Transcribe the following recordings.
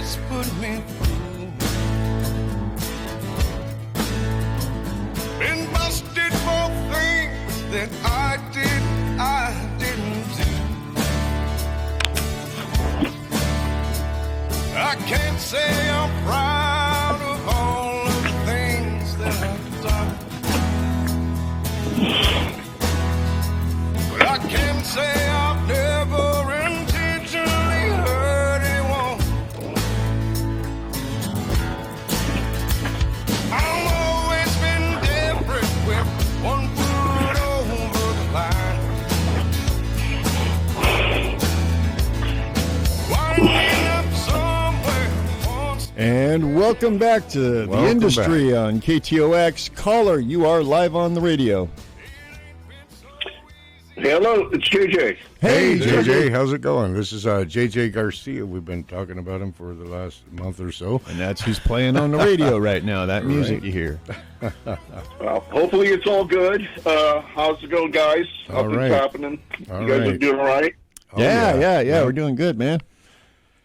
has put me through. Been busted for things that I didn't do. I can't say I'm proud of all of the things that I've done, but I can say I've never intentionally hurt anyone. I've always been different with one foot over the line. Winding up somewhere once. And welcome back to The Industry on KTOX. Caller, you are live on the radio. Hello, it's JJ. Hey, JJ, how's it going? This is JJ Garcia. We've been talking about him for the last month or so. And that's who's playing on the radio right now, that music you hear. Well, hopefully it's all good. How's it going, guys? All Nothing's right. happening. All You guys are right. doing all right? Oh, Yeah, we're doing good, man.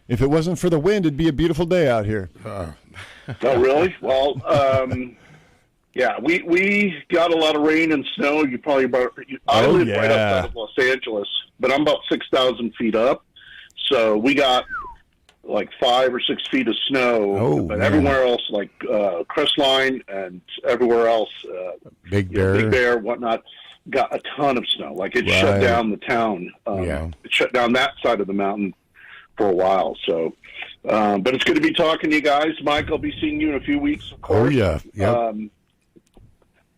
If it wasn't for the wind, it'd be a beautiful day out here. Oh, really? Well, yeah, we got a lot of rain and snow. I live right outside of Los Angeles, but I'm about 6,000 feet up. So we got like 5 or 6 feet of snow. Oh, but man. everywhere else, like Crestline and everywhere else, Big Bear. Big Bear, whatnot, got a ton of snow. Like it shut Right. down the town. Yeah. It shut down that side of the mountain for a while. So, but it's good to be talking to you guys. Mike, I'll be seeing you in a few weeks, of course. Oh, yeah. Yep.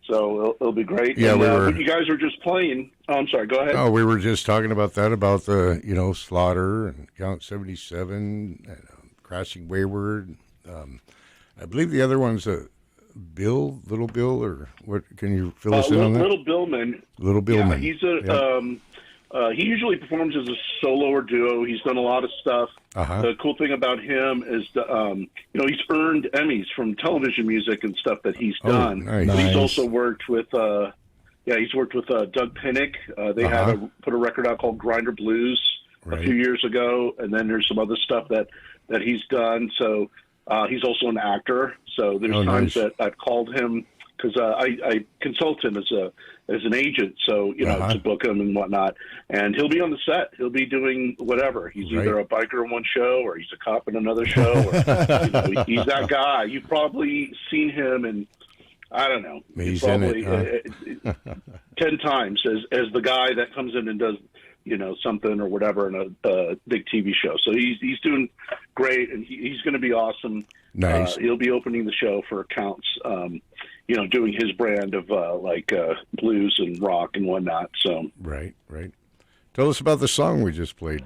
So it'll be great. Yeah, and, we were- but you guys were just playing. Oh, I'm sorry. Go ahead. Oh, we were just talking about that, about the, Slaughter and Count 77, and, Crashing Wayward. I believe the other one's Little Bill, or what? Can you fill us in on that? Little Billman. Little Billman. Yeah, he's he usually performs as a solo or duo. He's done a lot of stuff. Uh-huh. The cool thing about him is, he's earned Emmys from television music and stuff that he's done. nice. But he's Nice. also worked with, Doug Pinnick. They put a record out called Grinder Blues a Right. few years ago, and then there's some other stuff that he's done. So he's also an actor. So there's times nice. that I've called him because I consult him as an agent, so to book him and whatnot. And he'll be on the set. He'll be doing whatever. He's either a biker in one show, or he's a cop in another show. Or, he's that guy. You've probably seen him, and I don't know. He's probably, in it. 10 times as the guy that comes in and does something or whatever in a big TV show. So he's doing great, and he's going to be awesome. Nice. He'll be opening the show for Counts, doing his brand of blues and rock and whatnot. So Right. Tell us about the song we just played.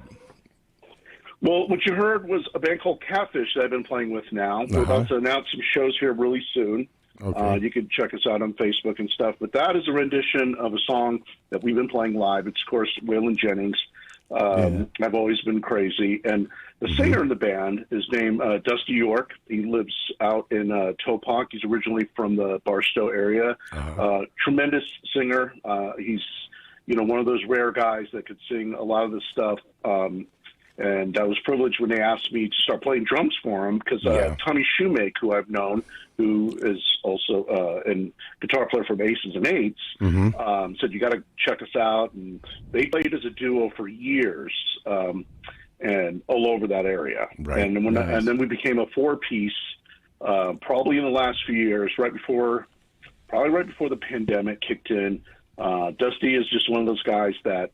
Well, what you heard was a band called Catfish that I've been playing with now. We're about to announce some shows here really soon. Okay. You can check us out on Facebook and stuff. But that is a rendition of a song that we've been playing live. It's, of course, Waylon Jennings. I've always been crazy. And the singer in the band is named Dusty York. He lives out in Topeka. He's originally from the Barstow area. Tremendous singer. He's, one of those rare guys that could sing a lot of this stuff. And I was privileged when they asked me to start playing drums for him because Tommy Shoemake, who I've known, who is also a guitar player from Aces and Eights, said, you got to check us out. And they played as a duo for years and all over that area. Right. And then we became a four-piece probably in the last few years, right before the pandemic kicked in. Dusty is just one of those guys that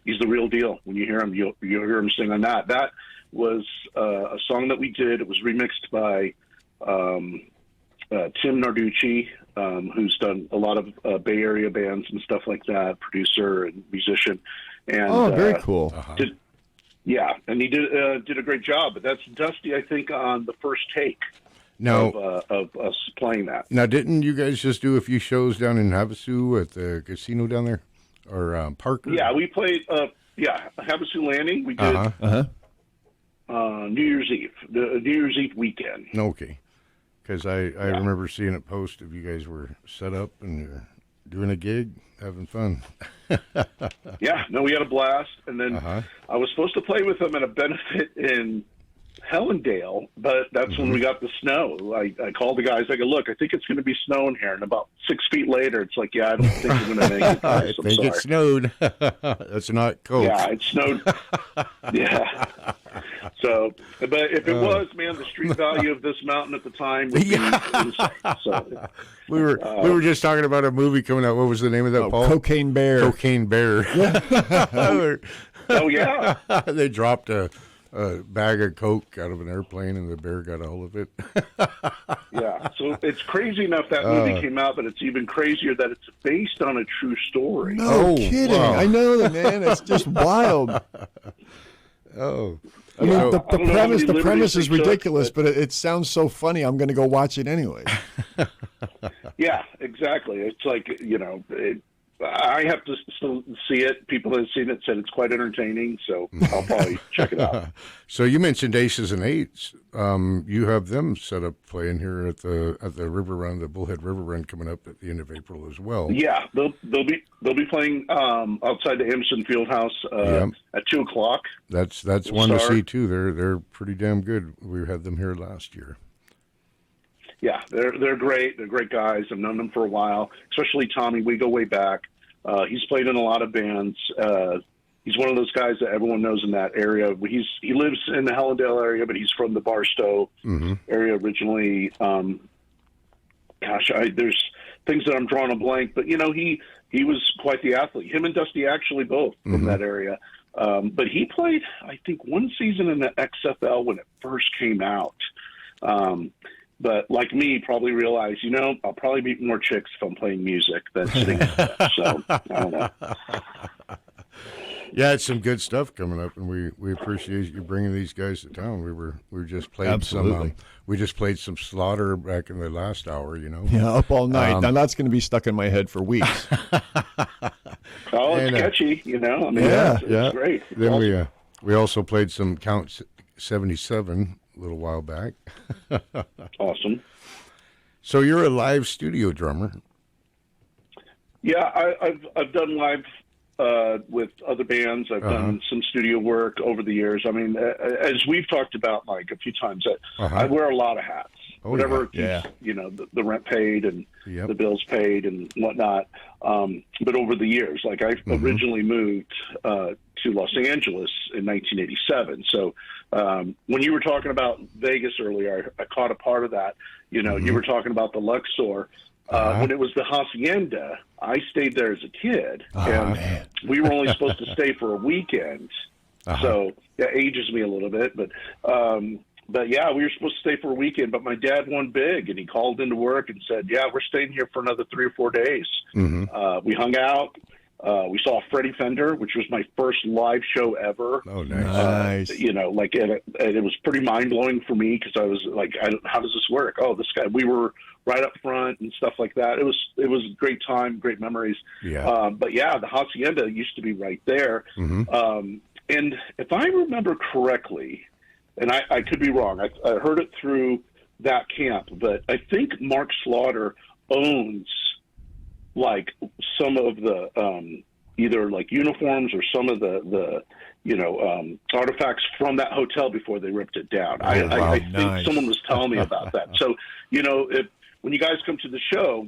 he's the real deal. When you hear him, you'll hear him sing on that. That was a song that we did. It was remixed by Tim Narducci, who's done a lot of Bay Area bands and stuff like that, producer and musician. And, very cool. And he did a great job. But that's Dusty, I think, on the first take. Now, of us playing that. Now, didn't you guys just do a few shows down in Havasu at the casino down there, or Parker? Yeah, we played. Havasu Landing. We did New Year's Eve, the New Year's Eve weekend. Okay, because I remember seeing a post of you guys were set up and you're doing a gig, having fun. Yeah, no, we had a blast, and then I was supposed to play with them at a benefit in Hellendale, but that's when we got the snow. I called the guys. I go, look, I think it's going to be snowing here. And about 6 feet later, it's like, yeah, I don't think we're going to make it. I think it snowed. That's not cold. Yeah, it snowed. Yeah. So, but if it was, man, the street value of this mountain at the time would be insane. So, we were just talking about a movie coming out. What was the name of that, Paul? Cocaine Bear. Cocaine Bear. oh yeah. They dropped a bag of coke out of an airplane, and the bear got all of it. Yeah, so it's crazy enough that movie came out, but it's even crazier that it's based on a true story. No kidding. Wow. I know that, man. It's just wild. Oh. I mean, the premise is ridiculous, but it sounds so funny. I'm going to go watch it anyway. Yeah, exactly. It's like, I have to still see it. People that have seen it said it's quite entertaining, so I'll probably check it out. So you mentioned Aces and Eights. You have them set up playing here at the River Run, the Bullhead River Run, coming up at the end of April as well. Yeah, they'll be playing outside the Emerson Fieldhouse at 2:00. That's one to see too. They're pretty damn good. We had them here last year. Yeah, they're great. They're great guys. I've known them for a while, especially Tommy. We go way back. He's played in a lot of bands. He's one of those guys that everyone knows in that area. He lives in the Hellendale area, but he's from the Barstow area originally. There's things that I'm drawing a blank, but he was quite the athlete. Him and Dusty actually both from that area. But he played, I think, one season in the XFL when it first came out. But like me, probably realized, I'll probably meet more chicks if I'm playing music than sitting. So I don't know. Yeah, it's some good stuff coming up, and we appreciate you bringing these guys to town. We just played some Slaughter back in the last hour. Yeah, up all night. Now that's going to be stuck in my head for weeks. Oh, it's catchy. I mean, it's great. It's then awesome. we also played some Count 77. A little while back. Awesome. So you're a live studio drummer. Yeah, I've done live with other bands. I've done some studio work over the years. I mean, as we've talked about, Mike, a few times, I wear a lot of hats. Whatever keeps, the rent paid and the bills paid and whatnot. But over the years, like I originally moved to Los Angeles in 1987. So when you were talking about Vegas earlier, I caught a part of that. You were talking about the Luxor. When it was the Hacienda, I stayed there as a kid, and we were only supposed to stay for a weekend. So that ages me a little bit, but yeah, we were supposed to stay for a weekend, but my dad won big, and he called into work and said, yeah, we're staying here for another 3 or 4 days. We hung out. We saw Freddie Fender, which was my first live show ever. Oh, nice. And it was pretty mind-blowing for me because I was like, how does this work? Oh, this guy, we were right up front and stuff like that. It was a great time, great memories. Yeah. But yeah, the Hacienda used to be right there. And if I remember correctly, and I could be wrong, I heard it through that camp, but I think Mark Slaughter owns like some of the either like uniforms or some of the artifacts from that hotel before they ripped it down. I think someone was telling me about that. So, when you guys come to the show,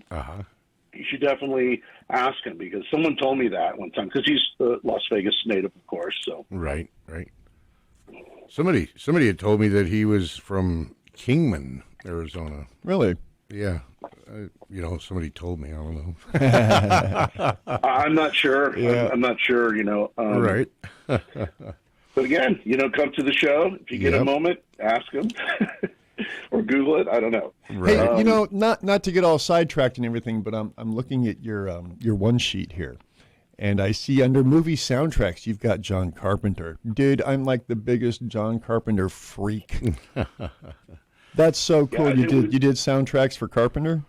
you should definitely ask him because someone told me that one time because he's a Las Vegas native, of course. So right. Somebody had told me that he was from Kingman, Arizona. Really? Yeah. Somebody told me. I don't know. I'm not sure. Yeah. I'm not sure, right. But again, come to the show. If you get a moment, ask him or Google it. I don't know. Right. Hey, not to get all sidetracked and everything, but I'm looking at your one sheet here. And I see under movie soundtracks, you've got John Carpenter. Dude, I'm like the biggest John Carpenter freak. That's so cool. Yeah, you did soundtracks for Carpenter?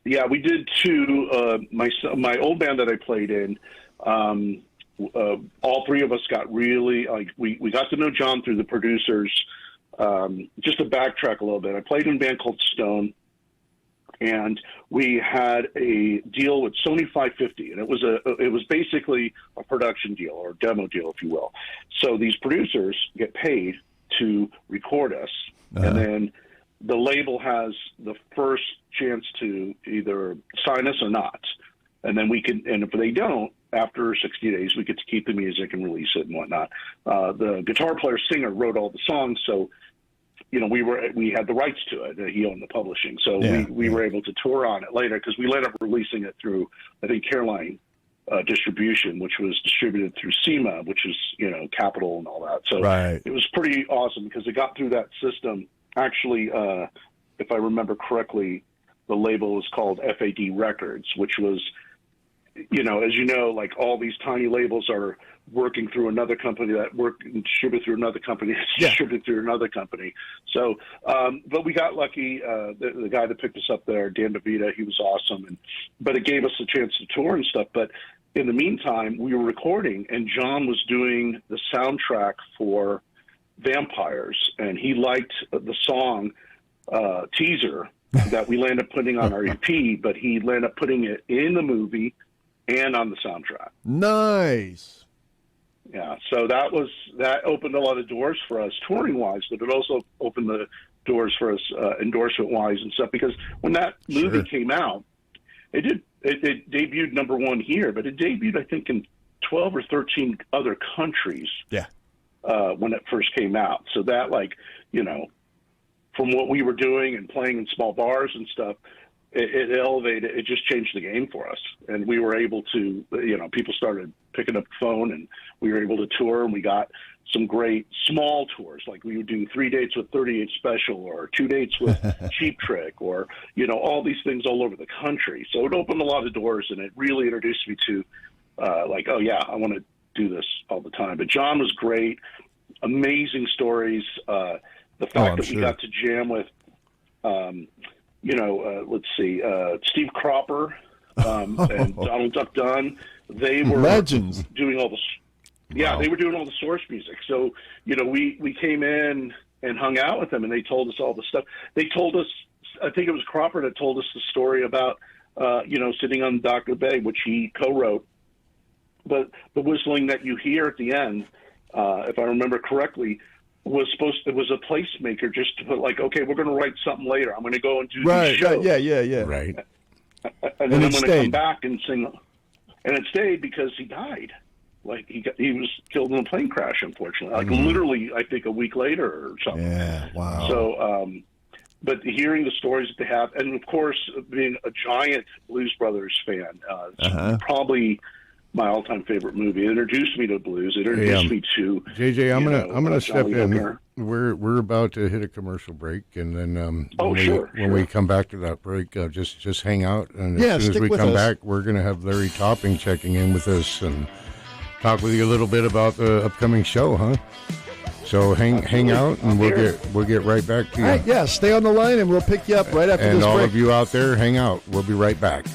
Yeah, we did too. My old band that I played in, all three of us got really, we got to know John through the producers. Just to backtrack a little bit, I played in a band called Stone. And we had a deal with Sony 550, and it was basically a production deal or a demo deal, if you will. So these producers get paid to record us, and then the label has the first chance to either sign us or not. And then we can, and if they don't, after 60 days, we get to keep the music and release it and whatnot. The guitar player singer wrote all the songs, so we had the rights to it. He owned the publishing, so we were able to tour on it later because we ended up releasing it through, I think, Caroline Distribution, which was distributed through SEMA, which is Capitol and all that. So it was pretty awesome because it got through that system. Actually, if I remember correctly, the label was called FAD Records, which was, as you know, like all these tiny labels are working through another company that work and distribute through another company, distribute through another company. So, but we got lucky. The guy that picked us up there, Dan DeVita, he was awesome. But it gave us a chance to tour and stuff. But in the meantime, we were recording, and John was doing the soundtrack for Vampires, and he liked the song Teaser that we landed up putting on our EP, but he landed up putting it in the movie and on the soundtrack. Nice. Yeah, so that opened a lot of doors for us touring wise, but it also opened the doors for us endorsement wise and stuff, because when that movie came out, it debuted #1 here, but it debuted, I think, in 12 or 13 other countries. Yeah. When it first came out. So that, from what we were doing and playing in small bars and stuff, it elevated, it just changed the game for us. And we were able to, people started picking up the phone, and we were able to tour, and we got some great small tours. Like we would do 3 dates with 38 Special, or 2 dates with Cheap Trick, or, all these things all over the country. So it opened a lot of doors, and it really introduced me to oh yeah, I want to do this all the time. But John was great, amazing stories. The fact that we got to jam with, let's see, Steve Cropper and Donald Duck Dunn. They were legends doing all the, they were doing all the source music. So we came in and hung out with them, and they told us all the stuff. They told us, I think it was Cropper that told us the story about sitting on Dock of the Bay, which he co-wrote. But the whistling that you hear at the end, if I remember correctly, was it was a placemaker just to put okay, we're going to write something later. I'm going to go and do these shows. Yeah. Right. And then I'm going to come back and sing. And it stayed because he died. He was killed in a plane crash, unfortunately. Literally, I think a week later or something. Yeah, wow. So, but hearing the stories that they have, and of course, being a giant Blues Brothers fan, it's probably my all-time favorite movie. It introduced me to blues. It introduced me to JJ. I'm gonna step in. We're about to hit a commercial break, and then when we come back to that break, just hang out. And as soon as we come back, we're gonna have Larry Topping checking in with us and talk with you a little bit about the upcoming show, huh? So hang out, and we'll get right back to you. All right, yeah, stay on the line, and we'll pick you up right after this break. And all of you out there, hang out. We'll be right back.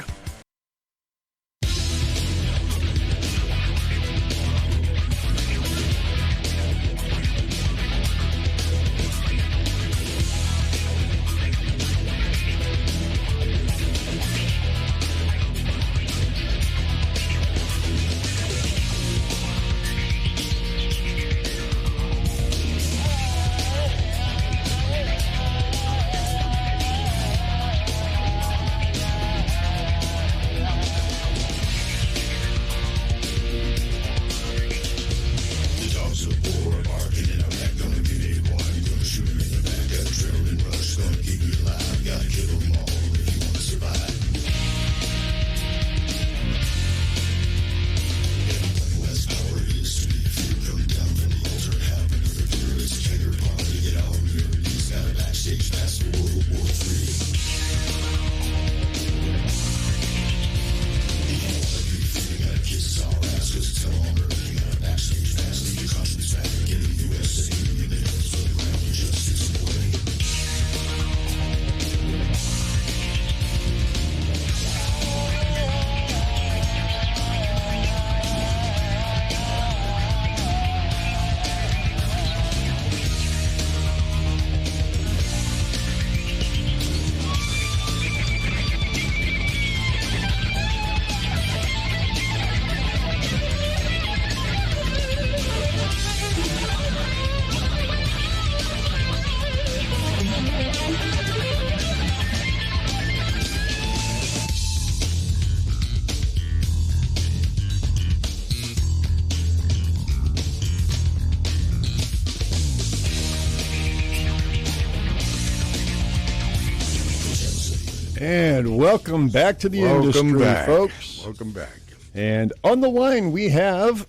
And welcome back to the industry, folks. Welcome back. And on the line we have,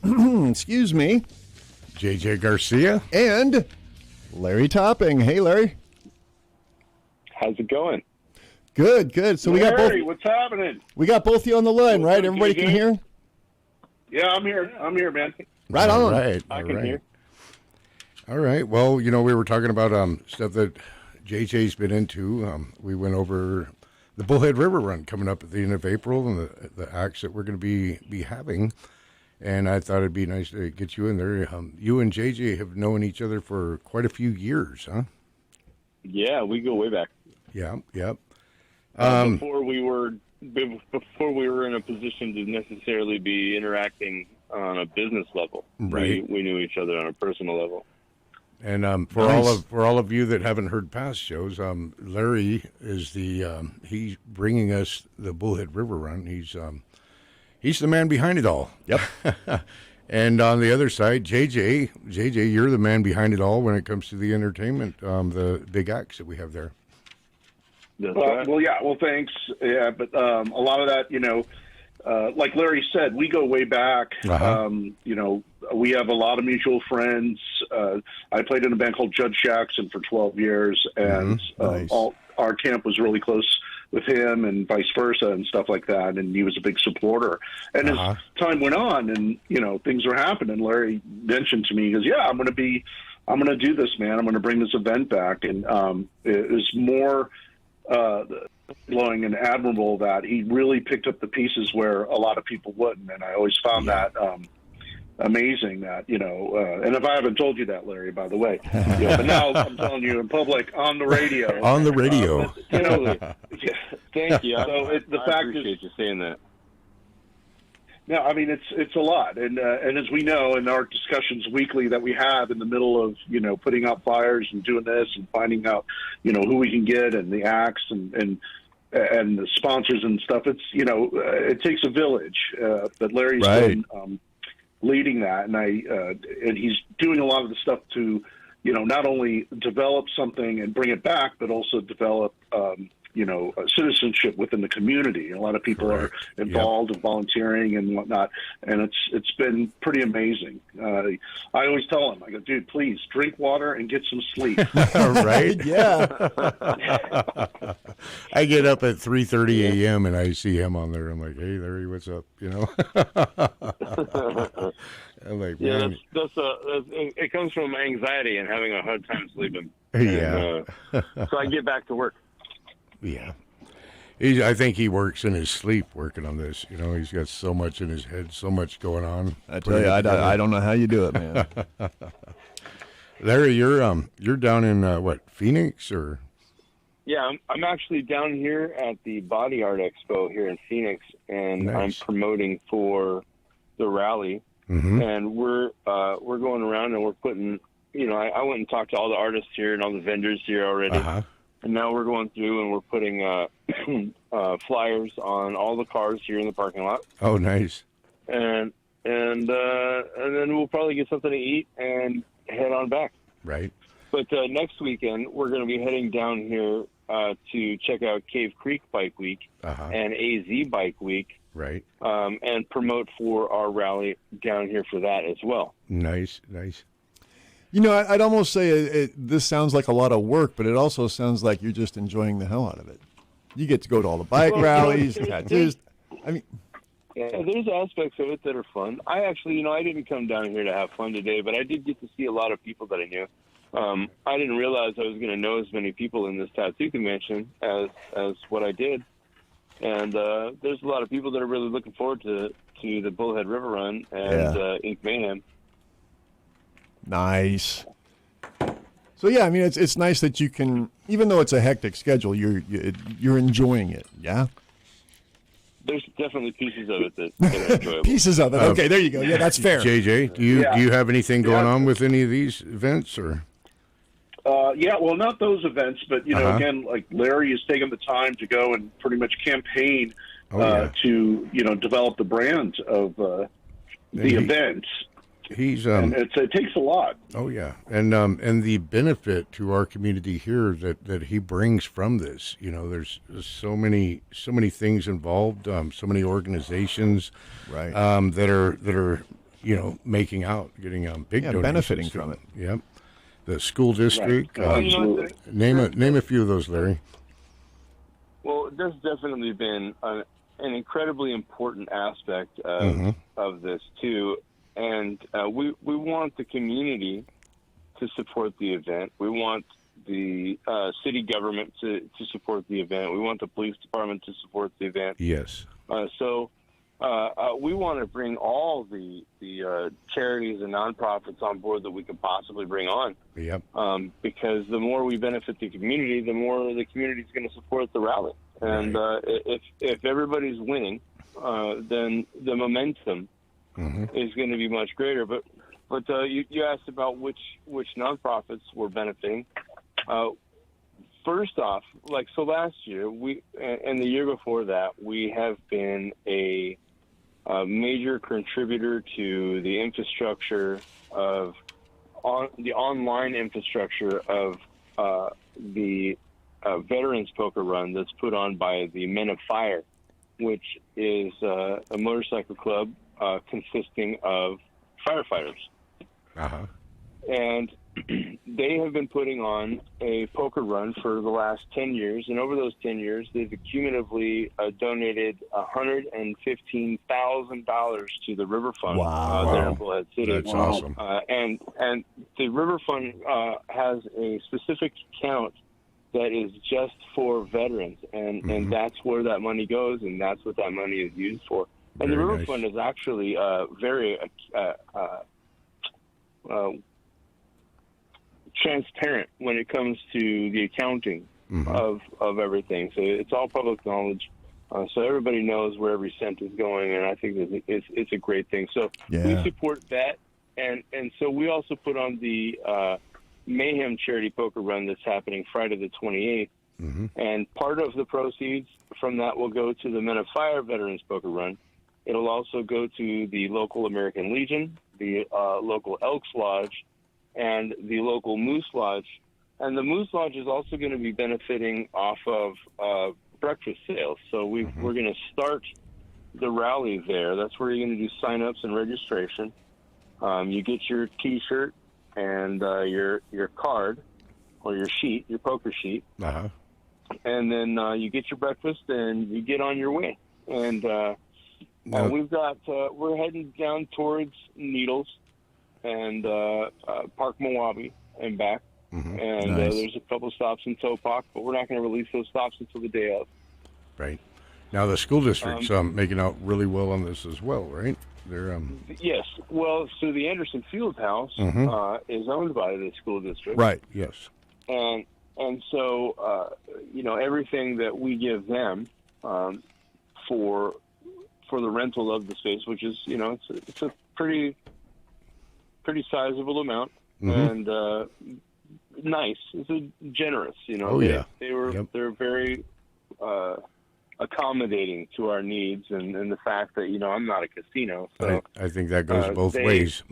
excuse me, JJ Garcia and Larry Topping. Hey, Larry. How's it going? Good, good. So we got both. What's happening? We got both of you on the line, right? Everybody can hear. Yeah, I'm here, man. Right on. All right. I can hear. All right. Well, we were talking about stuff that JJ's been into. We went over the Bullhead River Run coming up at the end of April and the acts that we're going to be having. And I thought it'd be nice to get you in there. You and JJ have known each other for quite a few years, huh? Yeah, we go way back. Yeah, yeah. Before we were in a position to necessarily be interacting on a business level, right? We knew each other on a personal level. And for all of you that haven't heard past shows, Larry is he's bringing us the Bullhead River Run. He's the man behind it all. Yep. And on the other side, JJ, you're the man behind it all when it comes to the entertainment, the big acts that we have there. That's right. Well, thanks. Yeah, but a lot of that, like Larry said, we go way back. Uh-huh. We have a lot of mutual friends. I played in a band called Judge Jackson for 12 years, and Nice. our camp was really close with him and vice versa and stuff like that, and he was a big supporter. And as time went on and, things were happening, Larry mentioned to me, he goes, yeah, I'm going to do this, man. I'm going to bring this event back. And it was more glowing and admirable that he really picked up the pieces where a lot of people wouldn't. And I always found that amazing that, and if I haven't told you that, Larry, by the way, but now I'm telling you in public on the radio. On the radio. Thank you. So the I fact appreciate is, you saying that. no, I mean, it's a lot. And as we know in our discussions weekly that we have in the middle of, putting out flyers and doing this and finding out, who we can get and the acts and the sponsors and stuff, it's, it takes a village. But Larry's been leading that, and he's doing a lot of the stuff to, not only develop something and bring it back, but also develop, citizenship within the community. And a lot of people are involved in volunteering and whatnot, and it's been pretty amazing. I always tell him, I go, dude, please drink water and get some sleep. Right? Yeah. I get up at 3:30 a.m. and I see him on there. I'm like, hey, Larry, what's up? I'm like, man. It comes from anxiety and having a hard time sleeping. Yeah. So I get back to work. Yeah. I think he works in his sleep working on this. He's got so much in his head, so much going on. I tell you, I don't know how you do it, man. Larry, you're down in Phoenix or? Yeah, I'm actually down here at the Body Art Expo here in Phoenix, and Nice. I'm promoting for the rally. Mm-hmm. And we're going around and we're putting, I went and talked to all the artists here and all the vendors here already. Uh-huh. And now we're going through and we're putting flyers on all the cars here in the parking lot. Oh, nice. And then we'll probably get something to eat and head on back. Right. But next weekend, we're going to be heading down here to check out Cave Creek Bike Week and AZ Bike Week. Right. And promote for our rally down here for that as well. Nice, nice. I'd almost say this sounds like a lot of work, but it also sounds like you're just enjoying the hell out of it. You get to go to all the bike rallies, tattoos. I mean, yeah, there's aspects of it that are fun. I actually, I didn't come down here to have fun today, but I did get to see a lot of people that I knew. I didn't realize I was going to know as many people in this tattoo convention as what I did. And there's a lot of people that are really looking forward to the Bullhead River Run and Ink Mayhem. Nice. So yeah, I mean, it's nice that you can, even though it's a hectic schedule, you're enjoying it. Yeah. There's definitely pieces of it that are enjoyable. Pieces of it. Okay, there you go. Yeah, that's fair. JJ, do you have anything going on with any of these events or? Well, not those events, but again, like Larry has taken the time to go and pretty much campaign to develop the brand of the events. He's and it takes a lot. Oh yeah, and the benefit to our community here that he brings from this, there's so many things involved, so many organizations, Right. that are making out, getting big donations benefiting from it. Yep, the school district. Right. Absolutely. Name a few of those, Larry. Well, there's definitely been an incredibly important aspect of this too, and we want the community to support the event. We want the city government to support the event. We want the police department to support the event. Yes. So we want to bring all the charities and nonprofits on board that we could possibly bring on. Yep. Because the more we benefit the community, the more the community is going to support the rally. And if everybody's winning, then the momentum is going to be much greater. But you asked about which nonprofits were benefiting. First off, so last year and the year before that, we have been a major contributor to the infrastructure of the online infrastructure of the Veterans Poker Run that's put on by the Men of Fire, which is a motorcycle club consisting of firefighters. Uh-huh. And they have been putting on a poker run for the last 10 years. And over those 10 years, they've cumulatively donated $115,000 to the River Fund there in Bullhead City. That's awesome. And the River Fund has a specific account that is just for veterans. And that's where that money goes, and that's what that money is used for. And Very the River nice. Fund is actually very transparent when it comes to the accounting of everything. So it's all public knowledge. So everybody knows where every cent is going, and I think that it's a great thing. So we support that, and so we also put on the Mayhem charity poker run that's happening Friday the 28th, and part of the proceeds from that will go to the Men of Fire Veterans Poker Run. It'll also go to the local American Legion, the local Elks Lodge, and the local Moose Lodge. And the Moose Lodge is also going to be benefiting off of breakfast sales. So we're going to start the rally there. That's where you're going to do sign-ups and registration. You get your T-shirt and your card or your sheet, your poker sheet. Uh-huh. And then you get your breakfast and you get on your way. And we've got we're heading down towards Needles and Park Mowabi and back. And Nice. there's a couple stops in Topak, but we're not going to release those stops until the day of. Right. Now the school district's making out really well on this as well, right? They're Yes. Well, so the Anderson Field House is owned by the school district. Right. yes. And so everything that we give them for the rental of the space, which is it's a pretty sizable amount and nice. It's generous. They're very accommodating to our needs and the fact that I'm not a casino. So I think that goes both ways.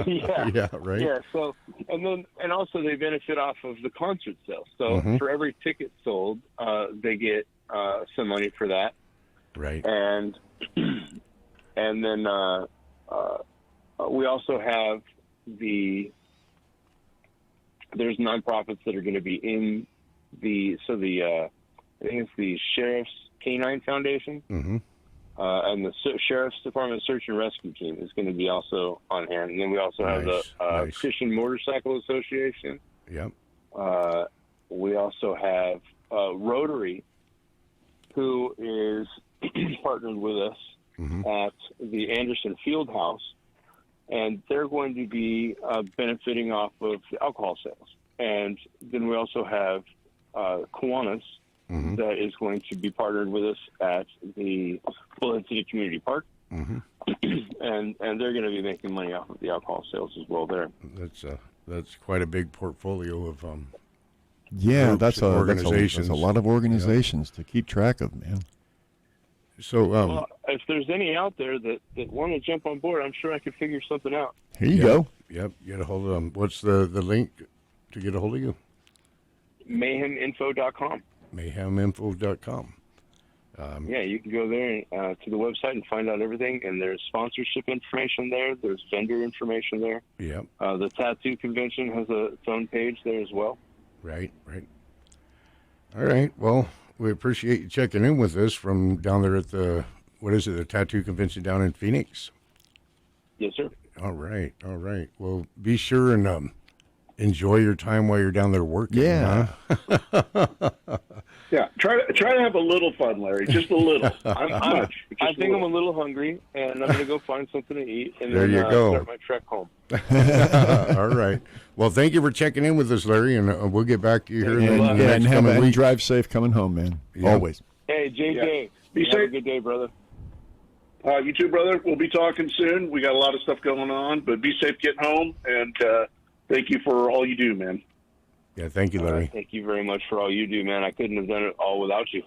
yeah. Yeah. Right. Yeah. So and also they benefit off of the concert sales. So for every ticket sold, they get some money for that. Right. And then we also have there's nonprofits that are going to be in I think it's the Sheriff's Canine Foundation, and the Sheriff's Department Search and Rescue Team is going to be also on hand. And then we also have the Christian Motorcycle Association. Yep. We also have Rotary, who is partnered with us at the Anderson Field House, and they're going to be benefiting off of the alcohol sales. And then we also have Kiwanis that is going to be partnered with us at the Bullhead City Community Park, and they're going to be making money off of the alcohol sales as well there. That's quite a big portfolio of that's a organizations. That's a lot of organizations to keep track of, man. So well, if there's any out there that want to jump on board, I'm sure I could figure something out. Here you go. Yep. Get a hold of them. What's the link to get a hold of you? MayhemInfo.com. Mayheminfo.com. Yeah, you can go there to the website and find out everything. And there's sponsorship information there. There's vendor information there. Yep. The tattoo convention has its own page there as well. Right. All right. Well, we appreciate you checking in with us from down there at the tattoo convention down in Phoenix. Yes, sir. All right. Well, be sure and enjoy your time while you're down there working. Yeah. Huh? Yeah, try to have a little fun, Larry. Just a little. I think I'm a little hungry, and I'm going to go find something to eat, and there then you go. start my trek home. All right. Well, thank you for checking in with us, Larry, and we'll get back to you here in the And next have coming and week. drive safe coming home, man. Yeah. Always. Hey, JJ, Yeah. Be you have a safe. good day, brother. You too, brother. We'll be talking soon. We got a lot of stuff going on, but be safe getting home, and thank you for all you do, man. Yeah, thank you, Larry. Thank you very much for all you do, man. I couldn't have done it all without you.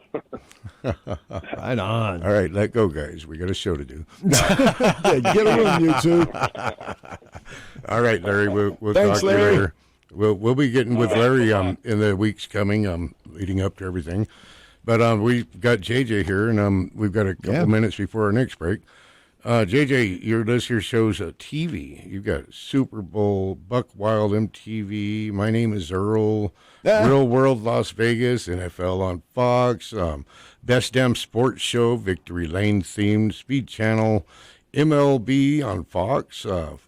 Right on. All right, let go, guys. We got a show to do. Yeah, get a room, you two. All right, Larry. We'll Thanks, talk to you Larry. later. We'll be getting with Larry in the weeks coming, leading up to everything. But we've got JJ here, and we've got a couple minutes before our next break. JJ, your list here shows TV. You've got Super Bowl, Buck Wild MTV, My Name is Earl, Real World Las Vegas, NFL on Fox, Best Damn Sports Show, Victory Lane themed, Speed Channel, MLB on Fox. Are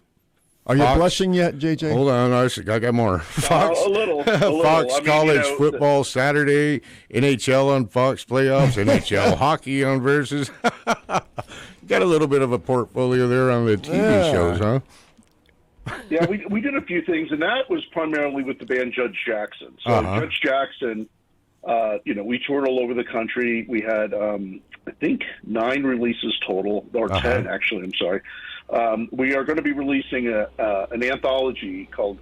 you Fox. blushing yet, JJ? Hold on, I got more. Fox, A little. Fox I mean, College Football Saturday, NHL on Fox Playoffs, NHL Hockey on Versus. Got a little bit of a portfolio there on the TV shows, huh? Yeah, we did a few things, and that was primarily with the band Judge Jackson. So Judge Jackson, we toured all over the country. We had, I think, 9 releases total, or 10 actually. I'm sorry. We are going to be releasing an anthology called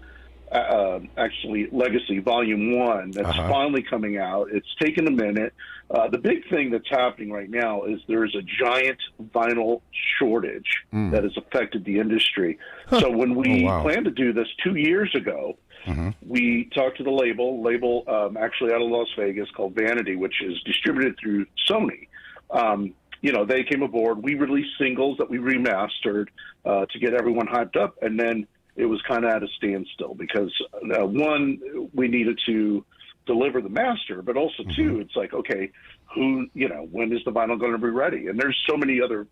actually Legacy Volume 1 that's finally coming out. It's taken a minute. The big thing that's happening right now is there's a giant vinyl shortage that has affected the industry. So when we planned to do this 2 years ago, we talked to the label actually out of Las Vegas called Vanity, which is distributed through Sony. They came aboard. We released singles that we remastered to get everyone hyped up, and then it was kind of at a standstill because, one, we needed to deliver the master, but also, two, it's like, okay, when is the vinyl going to be ready? And there's so many other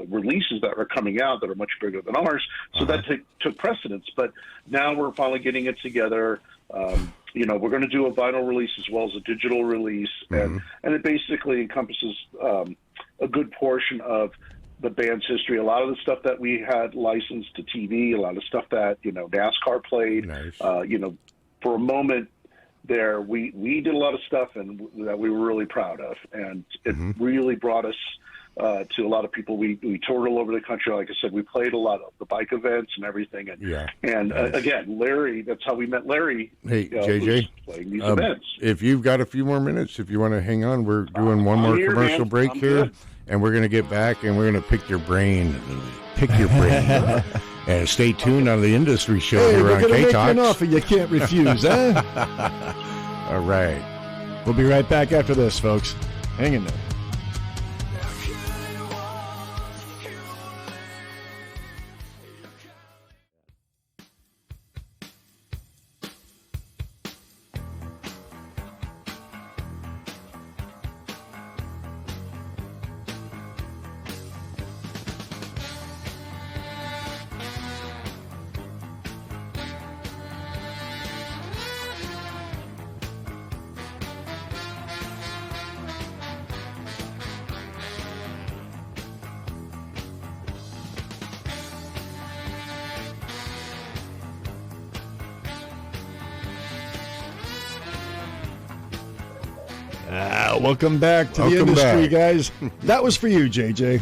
releases that are coming out that are much bigger than ours, so that took precedence. But now we're finally getting it together. We're going to do a vinyl release as well as a digital release, and it basically encompasses a good portion of the band's history. A lot of the stuff that we had licensed to TV, a lot of stuff that NASCAR played. Nice. For a moment there, we did a lot of stuff and that we were really proud of, and it really brought us to a lot of people. We toured all over the country. Like I said, we played a lot of the bike events and everything. And again, Larry, that's how we met Larry. Hey, JJ, playing these events. If you've got a few more minutes, if you want to hang on, we're doing one more here, commercial man. break I'm here, good. and we're going to get back and we're going to pick your brain. And stay tuned on the industry show Hey, here we're on going to make you an K-Talks. offer you can't refuse, huh? All right. We'll be right back after this, folks. Hang in there. Welcome back to the Welcome industry, back. guys. That was for you, JJ.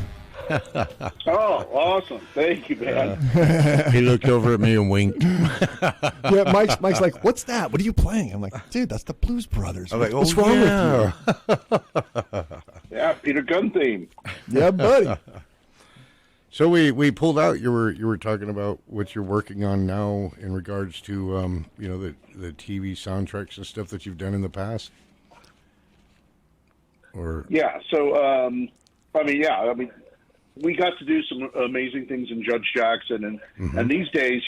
Oh, awesome. Thank you, man. He looked over at me and winked. Yeah, Mike's like, what's that? What are you playing? I'm like, dude, that's the Blues Brothers. I'm like, what's wrong with you? Yeah, Peter Gunn theme. Yeah, buddy. So we pulled out. You were talking about what you're working on now in regards to the TV soundtracks and stuff that you've done in the past. Or yeah, so we got to do some amazing things in Judge Jackson, and these days,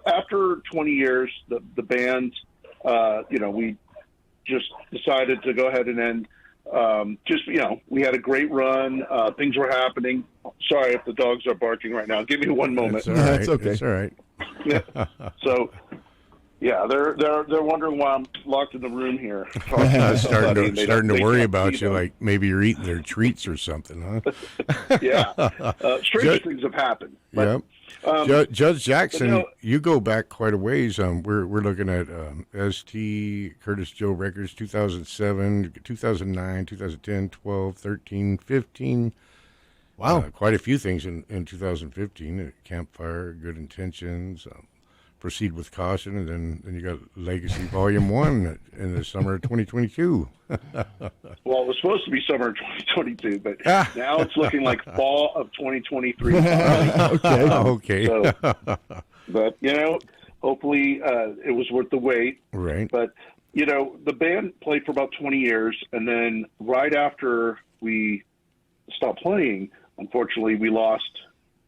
after 20 years, the band, we just decided to go ahead and end. We had a great run. Things were happening. Sorry if the dogs are barking right now. Give me one moment. It's all right. It's okay. It's all right. So, yeah, they're wondering why I'm locked in the room here. starting to worry about you, like maybe you're eating their treats or something, huh? Yeah, strange things have happened. But, Judge Jackson, you go back quite a ways. We're looking at ST Curtis Joe Records, 2007, 2009, 2010, 12, 13, 15. Wow, quite a few things in 2015. Campfire, Good Intentions. Proceed with Caution, and then you got Legacy Volume 1 in the summer of 2022. Well, it was supposed to be summer of 2022, but now it's looking like fall of 2023. Okay. So, but, hopefully it was worth the wait. Right. But, the band played for about 20 years, and then right after we stopped playing, unfortunately, we lost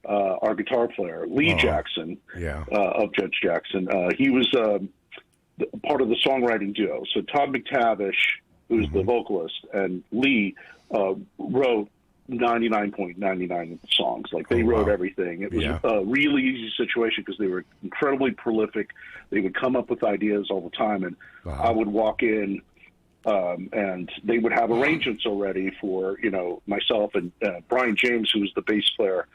our guitar player, Lee Jackson, of Judge Jackson. He was part of the songwriting duo. So Todd McTavish, who's the vocalist, and Lee wrote 99.99 of the songs. Like, they wrote everything. It was a really easy situation because they were incredibly prolific. They would come up with ideas all the time, and I would walk in and they would have arrangements already for, myself and Brian James, who was the bass player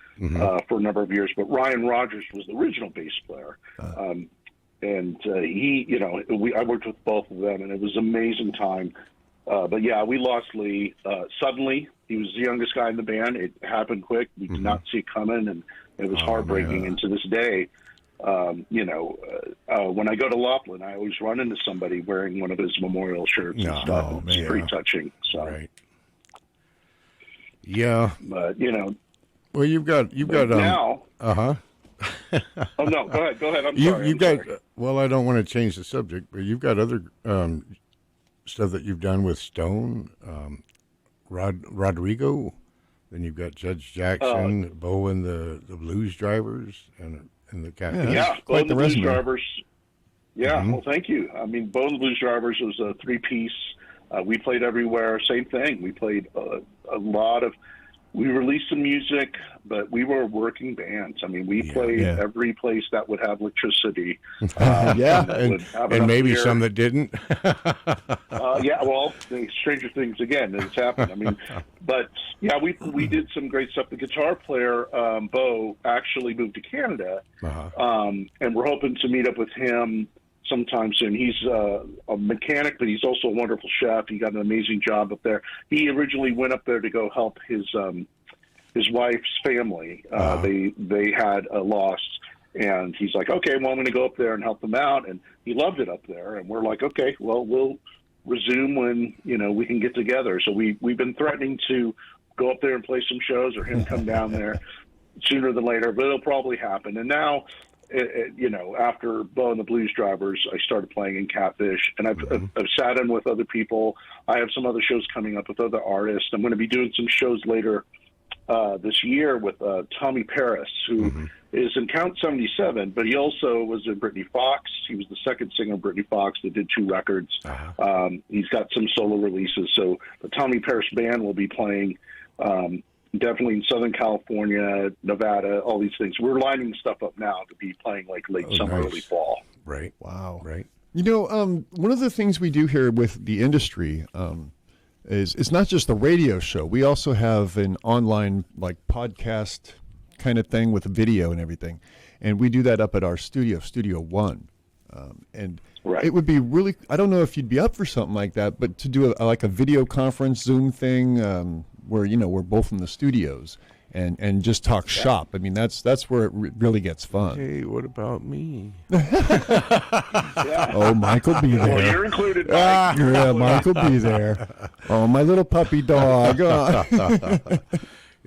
for a number of years. But Ryan Rogers was the original bass player. And I worked with both of them, and it was an amazing time. But yeah, we lost Lee suddenly. He was the youngest guy in the band. It happened quick. We did not see it coming, and it was heartbreaking. And to this day, when I go to Laughlin, I always run into somebody wearing one of his memorial shirts and stuff. It's pretty touching. So. Right. Yeah. But, well, you've got now. Oh no, go ahead. I'm sorry. Well, I don't want to change the subject, but you've got other stuff that you've done with Stone, Rodrigo. Then you've got Judge Jackson, Bo and the Blues Drivers, and the Cat. Yeah, Bo and the Blues Drivers. Yeah, well, thank you. I mean, Bo and the Blues Drivers was a three-piece. We played everywhere. Same thing. We played a lot of. We released some music, but we were working bands. I mean, we played every place that would have electricity. And maybe some that didn't. Well, stranger things again. It's happened. I mean, but yeah, we did some great stuff. The guitar player, Bo, actually moved to Canada, and we're hoping to meet up with him sometime soon. He's a mechanic, but he's also a wonderful chef. He got an amazing job up there. He originally went up there to go help his wife's family. They had a loss, and he's like, okay, well, I'm going to go up there and help them out. And he loved it up there. And we're like, okay, well, we'll resume when, we can get together. So we've been threatening to go up there and play some shows, or him come down there sooner than later, but it'll probably happen. And now, after Bo and the Blues Drivers, I started playing in Catfish, and I've sat in with other people. I have some other shows coming up with other artists. I'm going to be doing some shows later this year with Tommy Paris, who is in Count 77, but he also was in Britney Fox. He was the second singer of Britney Fox that did 2 records. He's got some solo releases. So the Tommy Paris band will be playing definitely in Southern California, Nevada, all these things. We're lining stuff up now to be playing like late summer, early fall. Right. Wow. Right. One of the things we do here with the industry is it's not just the radio show. We also have an online like podcast kind of thing with video and everything. And we do that up at our studio, Studio One. It would be really, I don't know if you'd be up for something like that, but to do like a video conference Zoom thing where, we're both in the studios and just talk shop. I mean, that's where it really gets fun. Hey, what about me? Oh, Michael be there. Well, you're included, Mike. Yeah, Michael be there. Oh, my little puppy dog.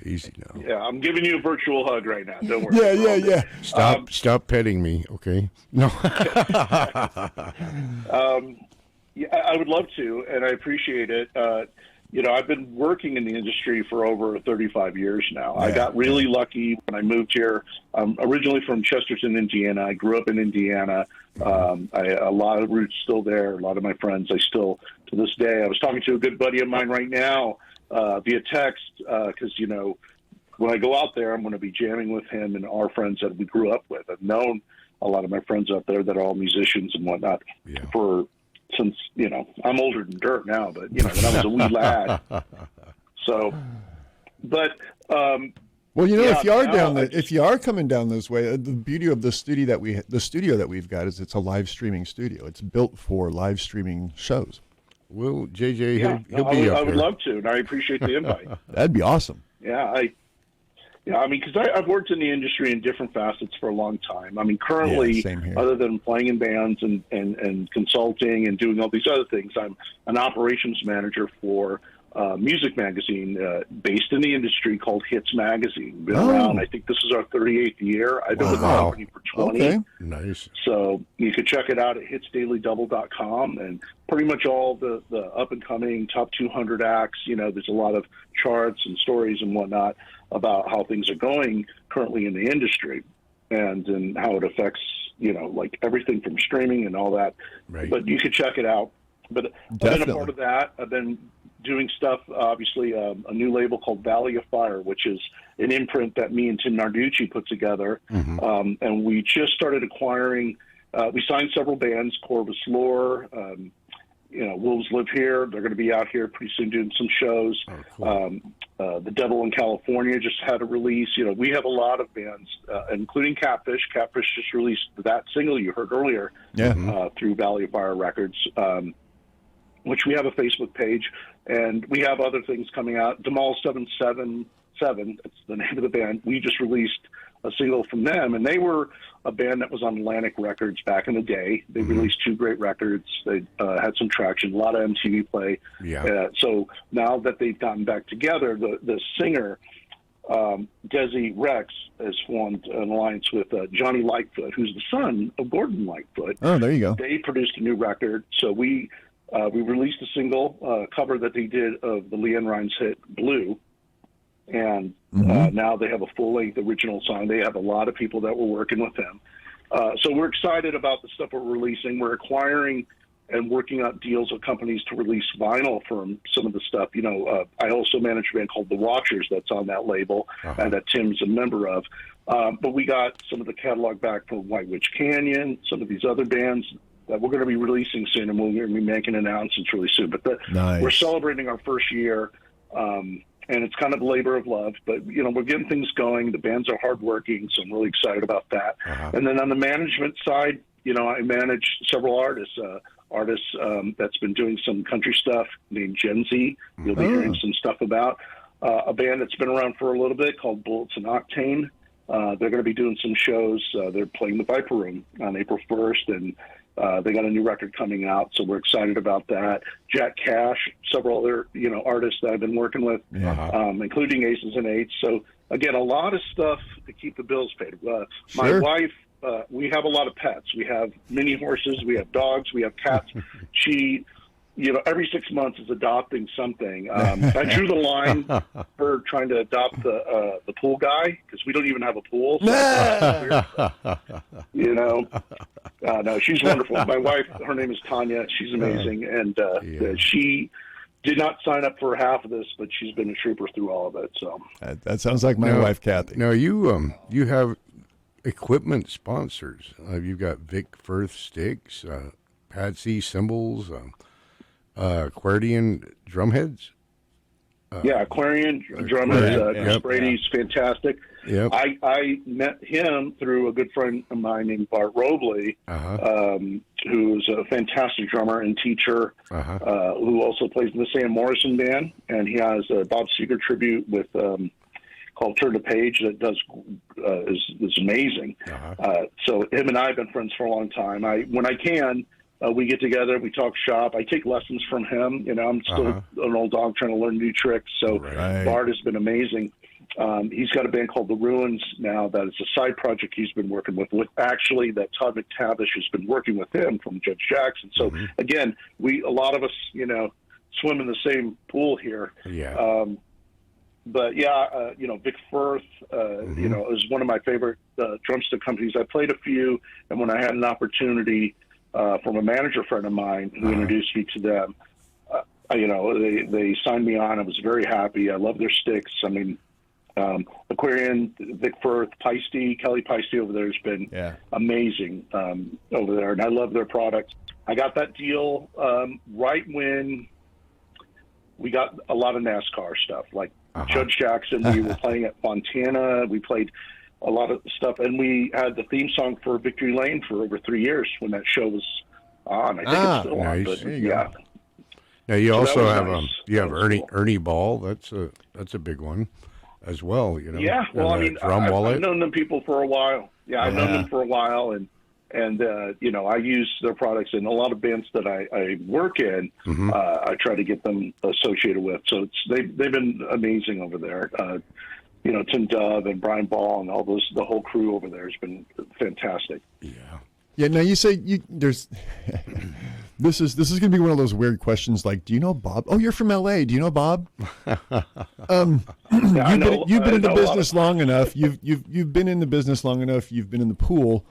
Easy now. Yeah, I'm giving you a virtual hug right now. Don't worry. Yeah. Stop petting me, okay? No. Yeah, I would love to, and I appreciate it. I've been working in the industry for over 35 years now. I got really lucky when I moved here. I'm originally from Chesterton, Indiana. I grew up in Indiana. A lot of roots still there. A lot of my friends, I still, to this day, I was talking to a good buddy of mine right now via text because, when I go out there, I'm going to be jamming with him and our friends that we grew up with. I've known a lot of my friends out there that are all musicians and whatnot since, I'm older than dirt now, but, when I was a wee lad. So, but, well, if you are coming down this way, the beauty of the studio that we've got is it's a live streaming studio. It's built for live streaming shows. Well, JJ, he'll be up I would there. love to, and I appreciate the invite. That'd be awesome. Because I've worked in the industry in different facets for a long time. I mean, currently, same here. other than playing in bands and consulting and doing all these other things, I'm an operations manager for a music magazine based in the industry called Hits Magazine. Been around, I think this is our 38th year. I've been with the company for 20. Okay. Nice. So you can check it out at hitsdailydouble.com, and pretty much all the up-and-coming top 200 acts. There's a lot of charts and stories and whatnot about how things are going currently in the industry and how it affects, like everything from streaming and all that. Right. But you could check it out. But I've been a part of that. I've been doing stuff, obviously, a new label called Valley of Fire, which is an imprint that me and Tim Narducci put together. And we just started acquiring, we signed several bands, Corvus Lore, Wolves Live Here. They're going to be out here pretty soon doing some shows. Oh, cool. The Devil in California just had a release. We have a lot of bands, including Catfish. Catfish just released that single you heard earlier through Valley of Fire Records, which we have a Facebook page. And we have other things coming out. Demal 777, that's the name of the band. We just released a single from them, and they were a band that was on Atlantic Records back in the day. They released 2 great records. They had some traction, a lot of MTV play. So now that they've gotten back together, the singer, Desi Rex, has formed an alliance with Johnny Lightfoot, who's the son of Gordon Lightfoot. Oh, there you go. They produced a new record, so we released a single cover that they did of the Leanne Rimes hit Blue. And now they have a full-length original song. They have a lot of people that were working with them. So we're excited about the stuff we're releasing. We're acquiring and working out deals with companies to release vinyl from some of the stuff. I also manage a band called The Watchers that's on that label and that Tim's a member of. But we got some of the catalog back from White Witch Canyon, some of these other bands that we're going to be releasing soon, and we're going to be making announcements really soon. But we're celebrating our first year. And it's kind of labor of love, but, we're getting things going. The bands are hardworking, so I'm really excited about that. And then on the management side, I manage several artists that's been doing some country stuff named Gen Z. You'll be hearing some stuff about a band that's been around for a little bit called Bullets and Octane. They're going to be doing some shows. They're playing the Viper Room on April 1st, and they got a new record coming out, so we're excited about that. Jack Cash, several other artists that I've been working with, including Aces and Eights. So again, a lot of stuff to keep the bills paid. My wife, we have a lot of pets. We have mini horses, we have dogs, we have cats. She, every 6 months is adopting something. I drew the line for trying to adopt the pool guy because we don't even have a pool. So no, she's wonderful. My wife, her name is Tanya. She's amazing, and she did not sign up for half of this, but she's been a trooper through all of it. So that sounds like my wife, Kathy. Now you have equipment sponsors. You've got Vic Firth sticks, Patsy cymbals. Aquarian drumheads? Aquarian drumheads. Chris Brady's fantastic. Yep. I met him through a good friend of mine named Bart Robley, who's a fantastic drummer and teacher, who also plays in the Sam Morrison band, and he has a Bob Seger tribute with called Turn the Page that does is amazing. So him and I have been friends for a long time. When I can. We get together, we talk shop. I take lessons from him. I'm still an old dog trying to learn new tricks. So Bart has been amazing. He's got a band called The Ruins now that is a side project he's been working with actually that Todd McTavish has been working with him from Judge Jackson. So again, a lot of us, swim in the same pool here. Yeah. But yeah, Vic Firth, is one of my favorite drumstick companies. I played a few, and when I had an opportunity from a manager friend of mine who introduced me to them, they signed me on. I was very happy. I love their sticks. I mean, Aquarian, Vic Firth, Peisty, Kelly Peisty over there has been amazing over there, and I love their products. I got that deal right when we got a lot of NASCAR stuff, like Judge Jackson. We were playing at Fontana. We played a lot of stuff, and we had the theme song for Victory Lane for over 3 years when that show was on. I think it's still on, but yeah. Now you also have have Ernie Ball. That's a big one as well. Yeah. Well, I mean, I've known them people for a while. Yeah, I've known them for a while, and I use their products in a lot of bands that I work in. I try to get them associated with. So they've been amazing over there. Tim Dove and Brian Ball and the whole crew over there has been fantastic. Yeah. Yeah. Now you say there's. This is going to be one of those weird questions. Like, do you know Bob? Oh, you're from L.A. Do you know Bob? You've been in the business long enough. You've been in the business long enough. You've been in the pool.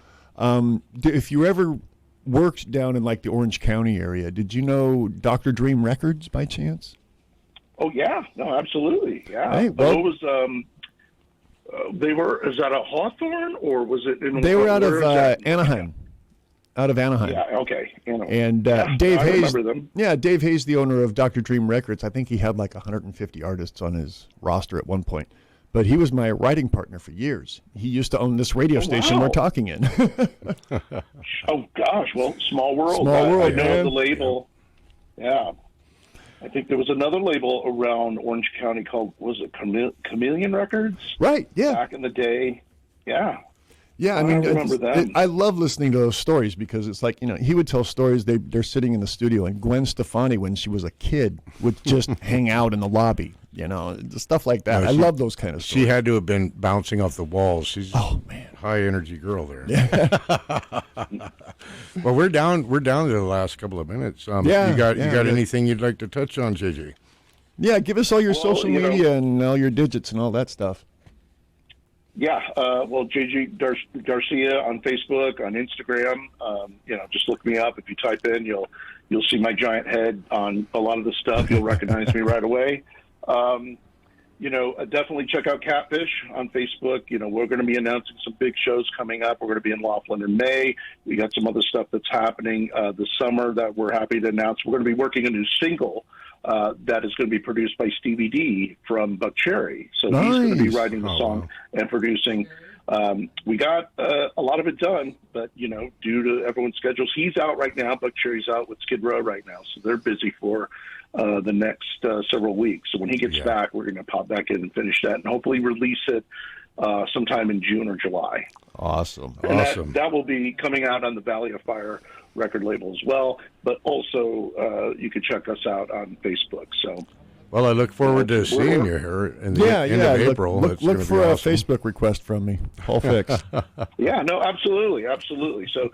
If you ever worked down in like the Orange County area, did you know Dr. Dream Records by chance? Oh yeah, no, absolutely, yeah. Hey, well, it was they were. Is that a Hawthorne or was it? They were out of Anaheim. Out of Anaheim. Yeah, okay. And Dave Hayes. Them. Yeah, Dave Hayes, the owner of Dr. Dream Records. I think he had like 150 artists on his roster at one point. But he was my writing partner for years. He used to own this radio station we're talking in. Oh, gosh. Well, small world. Small world, I know the label. Yeah. I think there was another label around Orange County called, was it Chameleon Records? Right, yeah. Back in the day. Yeah. Yeah, I mean, I love listening to those stories because it's like, he would tell stories. They're sitting in the studio, and Gwen Stefani, when she was a kid, would just hang out in the lobby, stuff like that. I love those kind of stories. She had to have been bouncing off the walls. She's a high-energy girl there. Yeah. Well, we're down to the last couple of minutes. You got anything you'd like to touch on, JJ? Yeah, give us all your social media and all your digits and all that stuff. Yeah, JJ Garcia on Facebook, on Instagram. Just look me up. If you type in, you'll see my giant head on a lot of the stuff. You'll recognize me right away. Definitely check out Catfish on Facebook. We're going to be announcing some big shows coming up. We're going to be in Laughlin in May. We got some other stuff that's happening this summer that we're happy to announce. We're going to be working a new single that is going to be produced by Stevie D from Buck Cherry. So he's going to be writing the song and producing. We got a lot of it done, but, due to everyone's schedules, he's out right now. Buck Cherry's out with Skid Row right now. So they're busy for the next several weeks. So when he gets back, we're going to pop back in and finish that and hopefully release it sometime in June or July. Awesome. And that will be coming out on the Valley of Fire record label as well, but also you can check us out on Facebook. So, well, I look forward to seeing you here in the end of April. Look for a Facebook request from me. All fixed. Yeah, no, absolutely. So,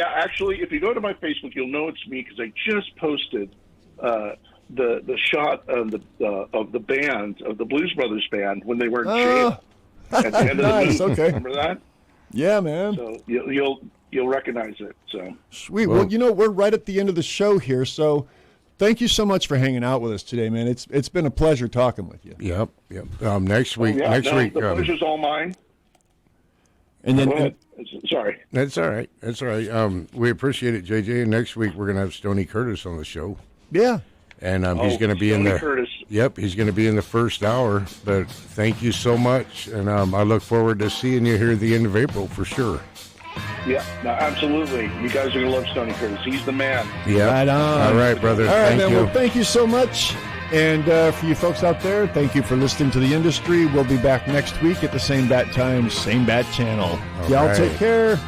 actually, if you go to my Facebook, you'll know it's me because I just posted the shot of the band, of the Blues Brothers band, when they were in jail at the end of the movie. Okay. Remember that? Yeah, man. So you'll recognize it. So sweet. Well, we're right at the end of the show here, so thank you so much for hanging out with us today, man. It's been a pleasure talking with you. Yep. Next week. The pleasure's all mine. And then, sorry. That's all right. We appreciate it, JJ. And next week we're gonna have Stoney Curtis on the show. Yeah. And he's going to be in the Curtis. Yep, he's going to be in the first hour. But thank you so much, and I look forward to seeing you here at the end of April for sure. Yeah, no, absolutely. You guys are going to love Stoney Curtis. He's the man. Yeah. Right on. All right, brother. All right, thank man. you. Well, thank you so much. And for you folks out there, thank you for listening to The Industry. We'll be back next week at the same bat time, same bat channel. Y'all take care.